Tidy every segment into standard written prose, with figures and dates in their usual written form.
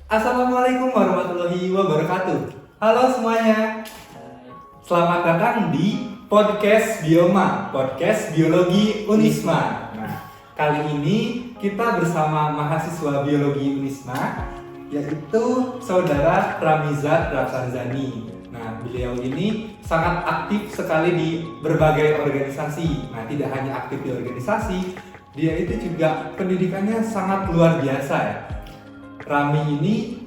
Assalamualaikum warahmatullahi wabarakatuh. Halo semuanya. Selamat datang di podcast Bioma, podcast biologi Unisma. Nah, kali ini kita bersama mahasiswa biologi Unisma, yaitu saudara Ramizat Rafsanjani. Nah, beliau ini sangat aktif sekali di berbagai organisasi. Nah, tidak hanya aktif di organisasi, dia itu juga pendidikannya sangat luar biasa ya. Rami ini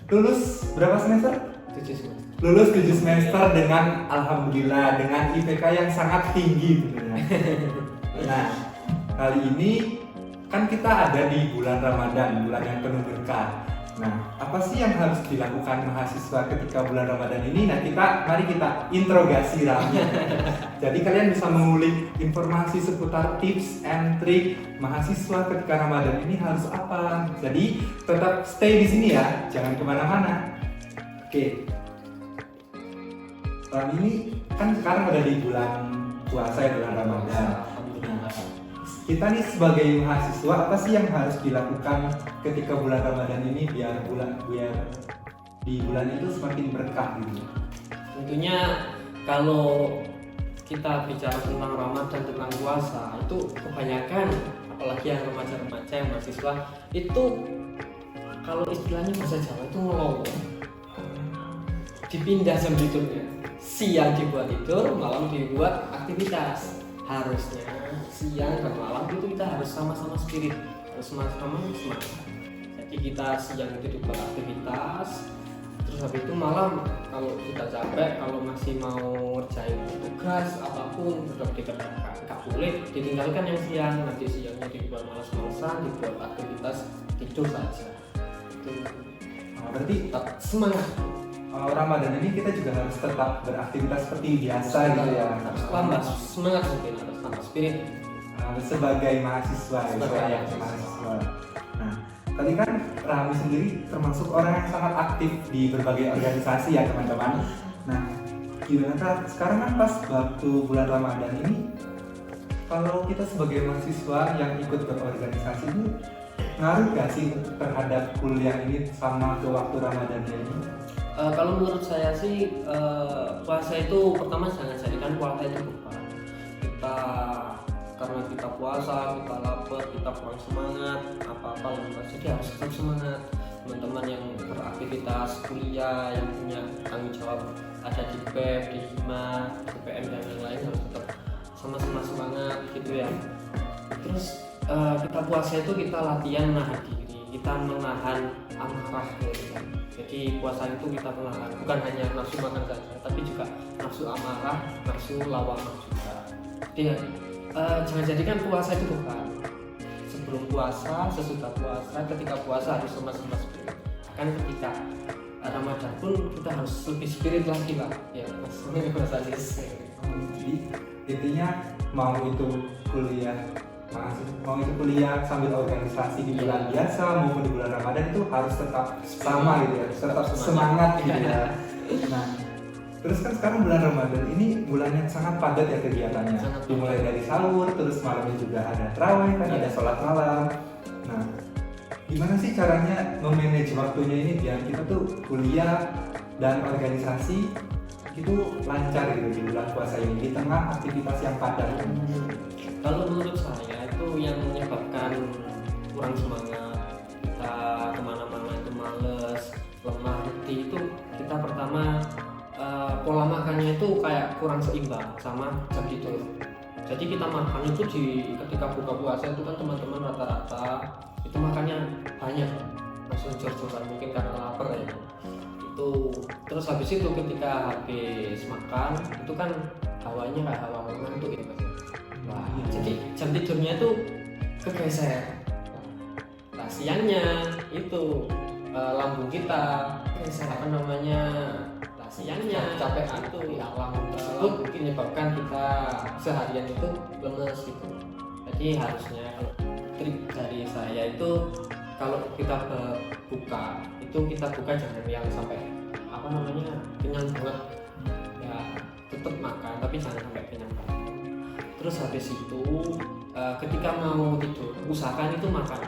lulus berapa semester? 7 semester. Lulus 7 semester dengan alhamdulillah dengan IPK yang sangat tinggi tentunya. Nah, kali ini kan kita ada di bulan Ramadan, bulan yang penuh berkah. Nah, apa sih yang harus dilakukan mahasiswa ketika bulan Ramadan ini? Nah, mari kita interogasi Rami. Jadi kalian bisa mengulik informasi seputar tips and trik mahasiswa ketika Ramadan ini harus apa. Jadi tetap stay di sini ya, jangan kemana-mana. Oke. Rami ini kan sekarang udah di bulan puasa ya, bulan Ramadan. Kita nih sebagai mahasiswa apa sih yang harus dilakukan ketika bulan Ramadan ini biar di bulan itu semakin berkah gitu? Tentunya kalau kita bicara tentang Ramadan, tentang puasa, itu kebanyakan apalagi yang remaja-remaja yang mahasiswa itu kalau istilahnya bahasa Jawa itu ngelowong. Dipindah jam tidurnya. Siang dibuat tidur, malam dibuat aktivitas. Harusnya siang dan malam itu kita harus sama-sama spirit, harus sama-sama semangat. Jadi kita siang itu dibuat aktivitas, terus habis itu malam kalau kita capek, kalau masih mau ngerjain tugas apapun tetap dikerjakan, nggak boleh ditinggalkan yang siang. Nanti siangnya dibuat malas-malasan, dibuat aktivitas tidur saja. Itu Berarti tetap semangat. Ramadan ini kita juga harus tetap beraktivitas seperti biasa gitu ya. Harus tambah semangat mungkin, harus tambah spirit. Sebagai mahasiswa, mahasiswa. Nah, tadi kan Rami sendiri termasuk orang yang sangat aktif di berbagai organisasi ya teman-teman. Nah, gimana Kak? Sekarang kan pas waktu bulan Ramadan ini, kalau kita sebagai mahasiswa yang ikut berorganisasi ini ngaruh gak sih terhadap kuliah ini sama ke waktu Ramadan ini? Kalau menurut saya sih puasa itu pertama jangan jadikan puasa itu beban. Karena kita puasa, kita lapar, kita kurang semangat, apa-apa lemas, jadi harus tetap semangat. Teman-teman yang beraktivitas kuliah, yang punya tanggung jawab ada di BEM, di HIMA, BPM dan lain-lain harus tetap sama-sama semangat gitu ya. Terus kita puasa itu kita latihan menahan diri, kita menahan amarah gitu. Jadi puasa itu kita menahan bukan hanya nafsu makan saja, tapi juga nafsu amarah, nafsu lawamah juga. Jadi jangan jadikan puasa itu beban. Sebelum puasa, sesudah puasa, ketika puasa harus sama-sama spirit. Kan ketika Ramadan pun kita harus lebih spirit lagi lah. Ya, Mas Aziz. Jadi intinya mau itu kuliah sambil organisasi di bulan biasa maupun di bulan Ramadan itu harus tetap sama gitu ya, tetap semangat gitu ya. Nah, terus kan sekarang bulan Ramadan ini bulan yang sangat padat ya kegiatannya. Dimulai dari sahur, terus malamnya juga ada tarawih kan, ada sholat malam. Nah, gimana sih caranya memanage waktunya ini biar kita tuh kuliah dan organisasi itu lancar gitu di bulan puasa ini di tengah aktivitas yang padat? Kalau menurut saya itu yang menyebabkan kurang semangat, kita kemana-mana itu males, lemah, letih, itu kita pertama pola makannya itu kayak kurang seimbang sama jam tidur. Jadi kita makan itu ketika buka puasa itu kan teman-teman rata-rata itu makannya banyak, langsung jor-joran mungkin karena lapar ya. Itu terus habis itu ketika habis makan itu kan hawanya kayak hawa ngantuk ya Mas. Wah, jadi jam tidurnya itu kegeser. Nah, siangnya itu lambung kita geser siangnya capekan itu tersebut menyebabkan kita seharian itu lemes gitu. Jadi harusnya kalau trik dari saya itu kalau kita buka itu kita buka jangan yang sampai kenyang banget ya, tetap makan tapi jangan sampai kenyang banget. Terus habis itu ketika mau tidur usahakan itu makan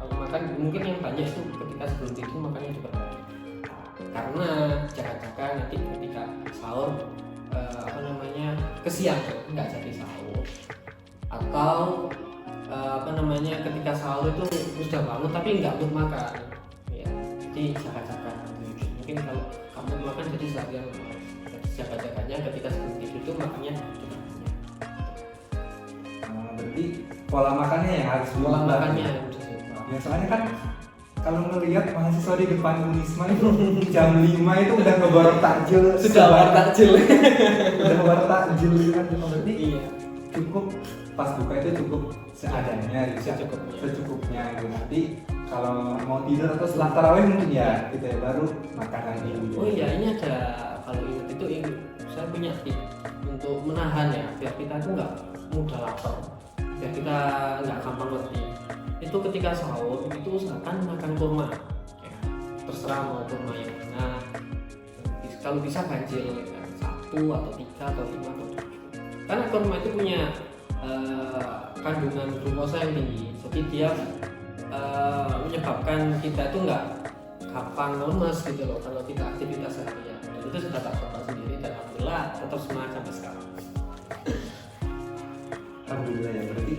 kalau makan mungkin yang banyak itu ketika sebelum tidur makannya diperbanyak, karena jaga-jaga nanti ketika sahur kesiangan nggak jadi sahur, atau ketika sahur itu sudah bangun tapi nggak mood makan ya, jadi jaga-jaga. Mungkin kalau kamu makan jadi seharian, jaga-jaganya ketika sebelum tidur itu makannya juga banyak. Berarti pola makannya yang harus Pola diubah. makannya Ya soalnya kan kalau ngelihat mahasiswa di depan Unisma itu jam 5 itu udah ngeborong takjil. sudah war takjil. Udah ngeborong takjil kan, berarti Iya, cukup pas buka itu cukup seadanya gitu, secukupnya gitu. Nanti kalau mau tidur atau setelah tarawih mungkin ya gitu ya, baru makan lagi gitu. Oh iya, ini ada, kalau ingat itu saya punya tip untuk menahan ya, biar kita tuh nggak mudah lapar, biar kita nggak gampang letih. Itu ketika sahur itu usahakan makan kurma ya, terserah mau kurma yang mana, kalau bisa ganjil ya, 1 atau 3 atau 5 atau 7, karena kurma itu punya kandungan glukosa yang tinggi, jadi dia menyebabkan kita itu nggak gampang lemes gitu loh kalau kita aktivitas seharian. Itu sudah tak coba sendiri dan alhamdulillah tetap semangat sampai sekarang. Alhamdulillah ya, berarti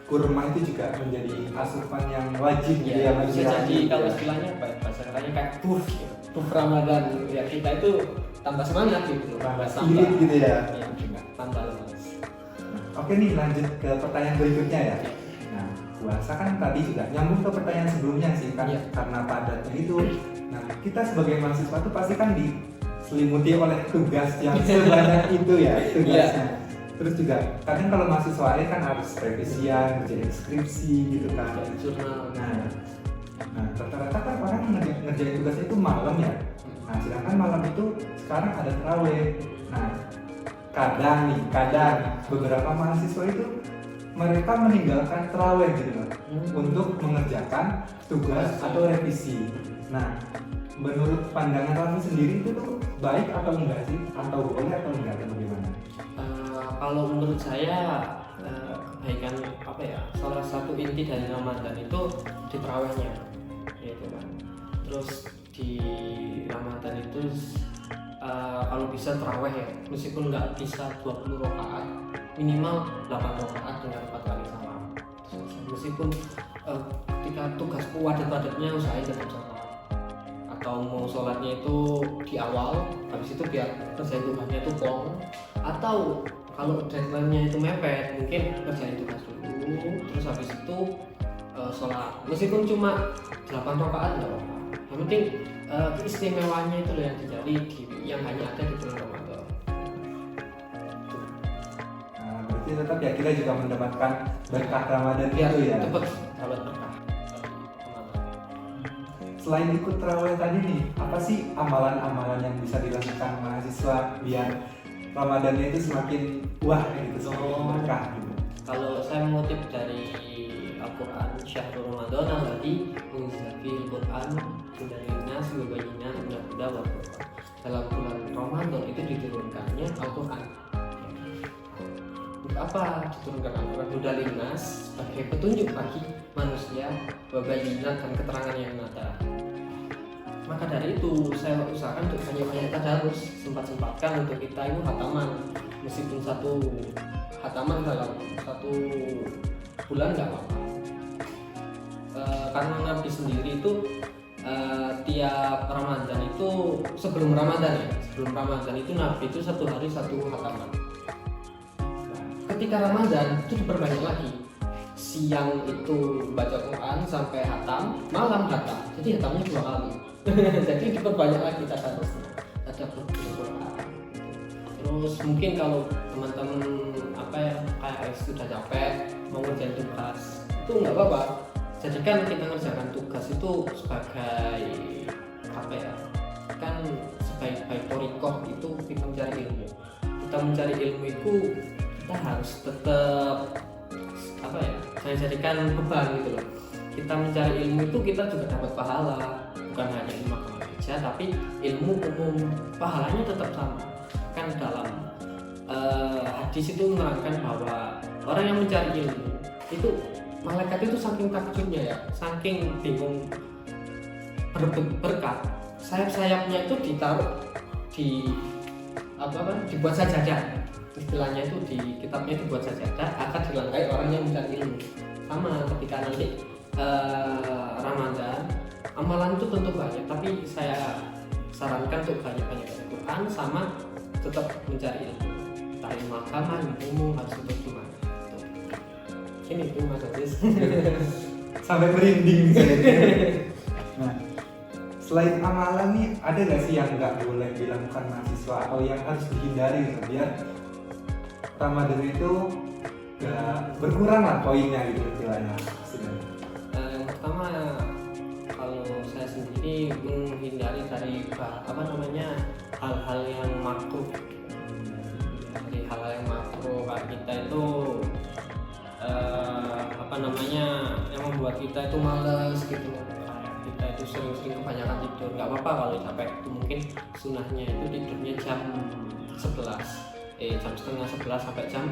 kurma itu juga menjadi asupan yang wajib gitu ya, Bisa jadi kalau istilahnya apa ya, bahasa katanya kayak buff gitu, buff Ramadan ya, kita itu tambah semangat gitu, tambah spirit gitu ya. ya, tambah lemes. Oke nih, lanjut ke pertanyaan berikutnya ya. Nah, puasa kan tadi juga nyambung ke pertanyaan sebelumnya sih kan, karena padatnya itu. Nah, kita sebagai mahasiswa tuh pasti kan diselimuti oleh tugas yang sebanyak itu ya, tugasnya. Terus juga kadang kalau mahasiswa akhir kan harus revisian, ngerjain skripsi gitu kan, jurnal. Nah rata-rata kan orang ngerjain tugasnya itu malam ya. Nah, sedangkan malam itu sekarang ada tarawih. Nah, kadang beberapa mahasiswa itu mereka meninggalkan tarawih gitu loh, untuk mengerjakan tugas atau revisi. Nah, menurut pandangan kamu sendiri itu tuh baik atau enggak sih? Atau boleh atau enggak, atau bagaimana? Kalau menurut saya kebaikan salah satu inti dari Ramadan itu di tarawihnya, yaitu kan. Terus di Ramadan itu kalau bisa tarawih ya, meskipun nggak bisa 20 rakaat, minimal 8 rakaat dengan 4 kali salam. Meskipun ketika tugas padat-padatnya usahain tetap salam, atau mau sholatnya itu di awal, habis itu biar kerjain tugasnya itu plong, atau kalau deadline-nya itu mepet, mungkin kerjain tugas dulu, terus habis itu sholat. Meskipun cuma 8 rakaat nggak apa-apa. Yang penting keistimewanya itu loh yang dicari, yang hanya ada di bulan Ramadan. Nah, berarti tetap ya kita juga mendapatkan berkah Ramadan itu ya. Dapat berkah. Selain ikut tarawih tadi nih, apa sih amalan-amalan yang bisa dilakukan mahasiswa biar Ramadannya itu semakin wah gitu, semakin berkah gitu? Kalau saya mengutip dari Al-Quran, Syahrul Ramadan alladzi unzila fihi Al-Quran hudan linnas wa bayyinatin minal huda wal furqan. Dalam bulan Ramadan itu diturunkannya Al-Quran. Untuk apa diturunkan Al-Quran? Hudan linnas sebagai petunjuk bagi manusia, wa bayyinat dan keterangan yang nyata. Maka dari itu saya usahakan untuk banyak-banyak tadarus, sempat-sempatkan untuk kita itu hataman, meskipun 1 hataman dalam 1 bulan nggak apa-apa. Karena Nabi sendiri itu tiap Ramadan itu sebelum Ramadan itu Nabi itu 1 hari 1 hataman. Ketika Ramadan itu diperbanyak lagi. Siang itu baca Quran sampai hatam, malam hatam. Jadi hatamnya 2 kali. Jadi diperbanyak lagi tadarusnya. Ada Quran. Terus mungkin kalau teman-teman kayak sudah capek mau ngerjain tugas, itu nggak apa-apa. Jadikan kita ngerjakan tugas itu sebagai kan sebaik-baik thoriqoh itu kita mencari ilmu. Kita mencari ilmu itu kita harus tetap saya jadikan beban gitu loh. Kita mencari ilmu itu kita juga dapat pahala, bukan hanya ilmu agama saja, tapi ilmu umum pahalanya tetap sama. Kan dalam hadis itu menerangkan bahwa orang yang mencari ilmu itu malaikat itu saking takjubnya ya, saking bingung berkat, sayap-sayapnya itu ditaruh di dibuat sajadah, istilahnya itu di kitabnya dibuat sajadah akan dilangkai orang yang mencari ilmu. Sama ketika nanti Ramadan, amalan itu tentu banyak, tapi saya sarankan untuk banyak-banyak baca Quran sama tetap mencari ilmu, entah ilmu agama, ilmu harus tetap gimana. Ini itu Mas Aziz. Sampai merinding saya. Nah, selain amalan nih, ada nggak sih yang nggak boleh dilakukan mahasiswa atau yang harus dihindari biar Ramadan itu nggak berkurang lah poinnya gitu istilahnya? Yang pertama, kalau saya sendiri menghindari dari hal-hal yang makruh. Dari hal-hal yang makruh, kayak kita itu yang membuat kita itu malas gitu. Kita itu sering-sering kebanyakan tidur. Nggak apa-apa kalau capek. Itu mungkin sunahnya itu tidurnya jam 11, jam setengah 11 sampai jam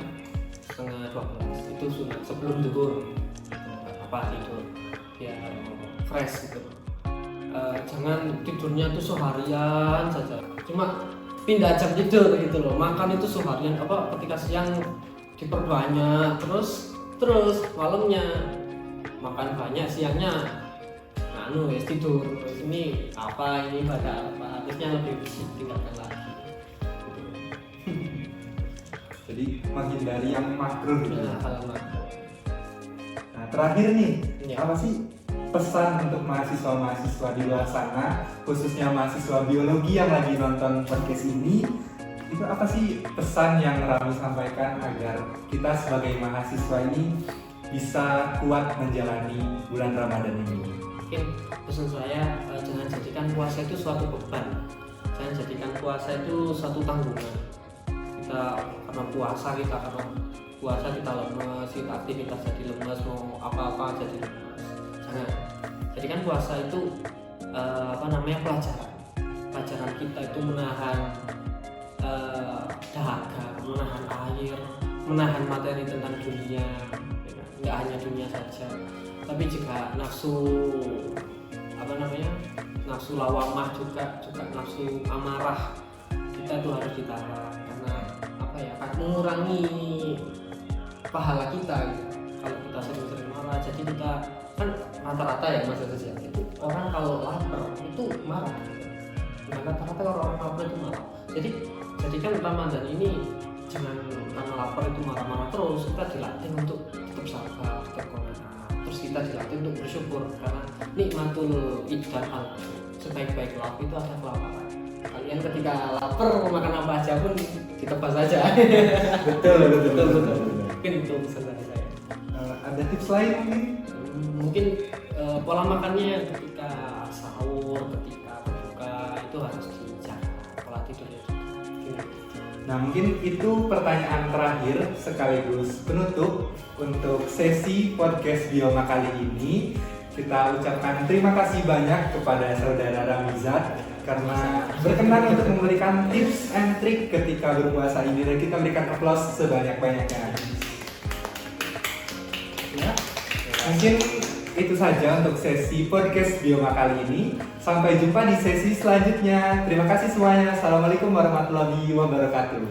setengah 12. Itu sunah sebelum tidur. Nggak apa-apa tidur biar fresh gitu. Jangan tidurnya itu seharian saja. Cuma pindah jam tidur gitu loh. Makan itu seharian ketika siang diperbanyak terus malamnya makan banyak, siangnya tidur. Ini pada apa, harusnya lebih tinggalkan lagi. Jadi menghindari yang makruh gitu. Hal makruh. Nah, terakhir nih, Ya. apa sih pesan untuk mahasiswa-mahasiswa di luar sana, khususnya mahasiswa biologi yang lagi nonton podcast ini? Itu apa sih pesan yang Rami sampaikan agar kita sebagai mahasiswa ini bisa kuat menjalani bulan Ramadan ini? Mungkin pesan saya, jangan jadikan puasa itu suatu beban, jangan jadikan puasa itu suatu tanggungan. Karena puasa kita lemes, kita aktivitas jadi lemes, mau apa-apa jadi lemes. Jangan jadikan puasa itu pelajaran kita itu menahan dahaga, menahan air, menahan materi tentang dunia. Nggak hanya dunia saja, tapi juga nafsu lawamah juga nafsu amarah kita tuh harus ditahan, karena mengurangi pahala kita gitu. Kalau kita sering-sering marah, jadi kita kan rata-rata ya Mas Aziz ya, itu orang kalau lapar itu marah gitu. Nah, rata-rata kalau orang lapar itu marah. Jadi jadikan Ramadan ini jangan karena lapar itu marah-marah terus. Kita dilatih untuk tetap sabar, tetap qanaah. Terus kita dilatih untuk bersyukur karena nikmatul iddan al sebaik-baik lauk itu ada kelaparan. Kalian ketika lapar mau makan apa aja pun ditebas saja. Betul. Mungkin itu pesan dari saya. Ada tips lain mungkin? Mungkin pola makannya ketika sahur, ketika berbuka itu harus dijaga, pola tidurnya. Nah, mungkin itu pertanyaan terakhir sekaligus penutup untuk sesi podcast Bioma kali ini. Kita ucapkan terima kasih banyak kepada saudara Ramizat karena berkenan untuk memberikan tips and trik ketika berpuasa ini, dan kita berikan aplaus sebanyak-banyaknya. Ya, mungkin itu saja untuk sesi podcast Bioma kali ini. Sampai jumpa di sesi selanjutnya. Terima kasih semuanya. Assalamualaikum warahmatullahi wabarakatuh.